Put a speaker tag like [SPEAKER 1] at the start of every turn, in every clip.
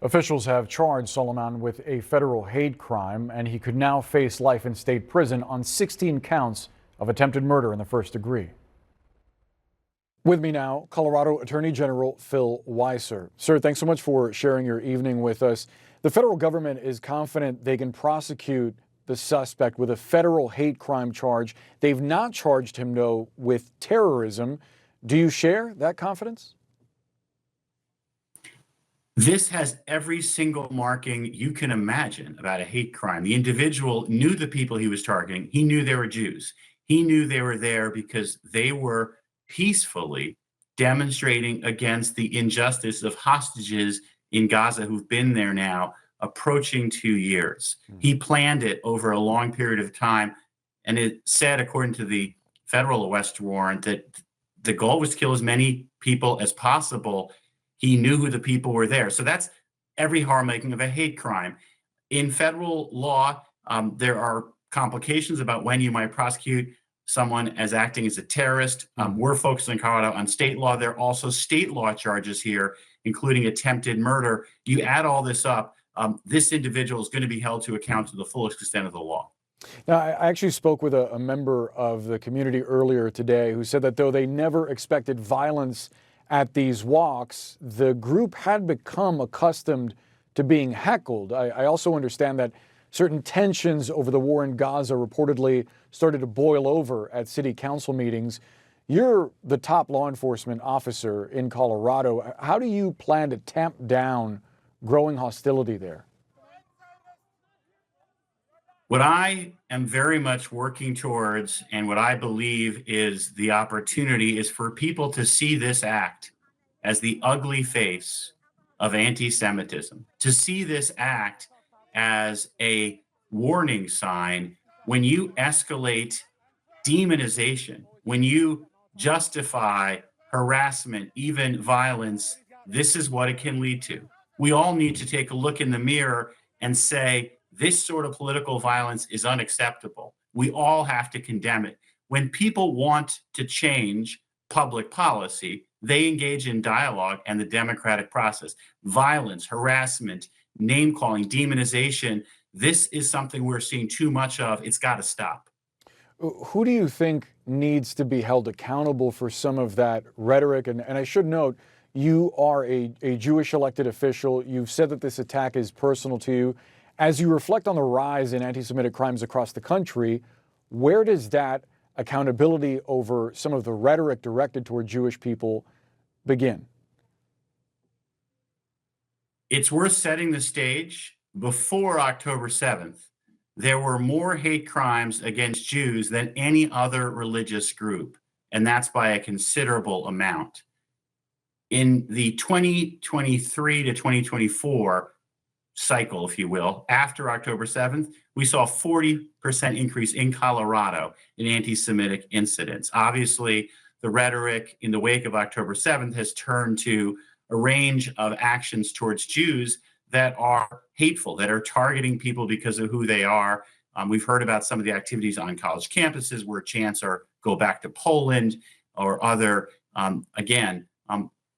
[SPEAKER 1] Officials have charged Solomon with a federal hate crime, and he could now face life in state prison on 16 counts of attempted murder in the first degree. With me now, Colorado Attorney General Phil Weiser. Sir, thanks so much for sharing your evening with us. The federal government is confident they can prosecute the suspect with a federal hate crime charge. They've not charged him, though, with terrorism. Do you share that confidence?
[SPEAKER 2] This has every single marking you can imagine about a hate crime. The individual knew the people he was targeting. He knew they were Jews. He knew they were there because they were peacefully demonstrating against the injustice of hostages in Gaza who've been there now approaching 2 years. He planned it over a long period of time, and it said, according to the federal arrest warrant, that the goal was to kill as many people as possible. He knew who the people were there. So that's every harm-making of a hate crime. In federal law, there are complications about when you might prosecute someone as acting as a terrorist. We're focused in Colorado on state law. There are also state law charges here, including attempted murder. You add all this up, this individual is going to be held to account to the fullest extent of the law.
[SPEAKER 1] Now, I actually spoke with a member of the community earlier today who said that though they never expected violence at these walks, the group had become accustomed to being heckled. I also understand that certain tensions over the war in Gaza reportedly started to boil over at city council meetings. You're the top law enforcement officer in Colorado. How do you plan to tamp down growing hostility there?
[SPEAKER 2] What I am very much working towards, and what I believe is the opportunity, is for people to see this act as the ugly face of anti-Semitism, to see this act as a warning sign. When you escalate demonization, when you justify harassment, even violence, this is what it can lead to. We all need to take a look in the mirror and say, this sort of political violence is unacceptable. We all have to condemn it. When people want to change public policy, they engage in dialogue and the democratic process. Violence, harassment, name-calling, demonization, this is something we're seeing too much of. It's got to stop.
[SPEAKER 1] Who do you think needs to be held accountable for some of that rhetoric? And I should note, you are a Jewish elected official. You've said that this attack is personal to you. As you reflect on the rise in anti-Semitic crimes across the country, where does that accountability over some of the rhetoric directed toward Jewish people begin?
[SPEAKER 2] It's worth setting the stage. Before October 7th, there were more hate crimes against Jews than any other religious group, and that's by a considerable amount. In the 2023 to 2024 cycle, if you will, after October 7th, we saw a 40% increase in Colorado in anti-Semitic incidents. Obviously, the rhetoric in the wake of October 7th has turned to a range of actions towards Jews that are hateful, that are targeting people because of who they are. We've heard about some of the activities on college campuses where chants are go back to Poland or other,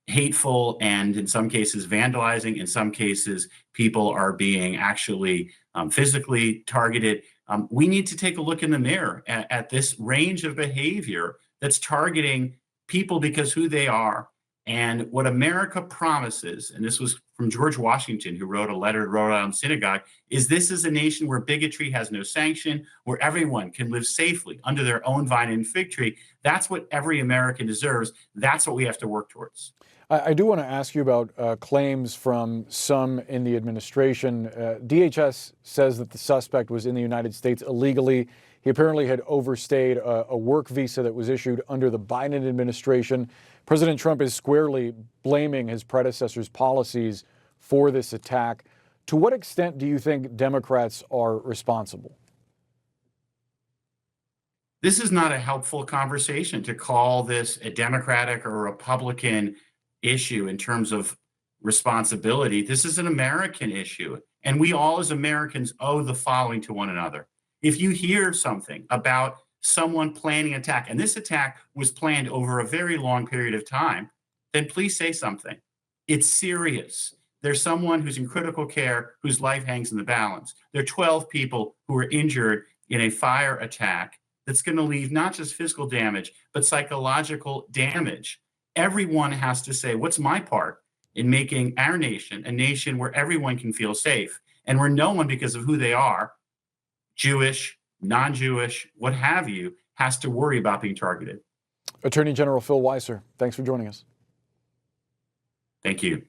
[SPEAKER 2] hateful and in some cases vandalizing. In some cases, people are being actually physically targeted. We need to take a look in the mirror at this range of behavior that's targeting people because who they are. And what America promises, and this was from George Washington, who wrote a letter to Rhode Island Synagogue, is this is a nation where bigotry has no sanction, where everyone can live safely under their own vine and fig tree. That's what every American deserves. That's what we have to work towards.
[SPEAKER 1] I do want to ask you about claims from some in the administration. DHS says that the suspect was in the United States illegally. He apparently had overstayed a work visa that was issued under the Biden administration. President Trump is squarely blaming his predecessor's policies for this attack. To what extent do you think Democrats are responsible?
[SPEAKER 2] This is not a helpful conversation to call this a Democratic or Republican issue in terms of responsibility. This is an American issue, and we all as Americans owe the following to one another. If you hear something about someone planning an attack, and this attack was planned over a very long period of time, then please say something. It's serious. There's someone who's in critical care whose life hangs in the balance. There are 12 people who were injured in a fire attack that's going to leave not just physical damage, but psychological damage. Everyone has to say, what's my part in making our nation a nation where everyone can feel safe and where no one, because of who they are, Jewish, non-Jewish, what have you, has to worry about being targeted.
[SPEAKER 1] Attorney General Phil Weiser, thanks for joining us.
[SPEAKER 2] Thank you.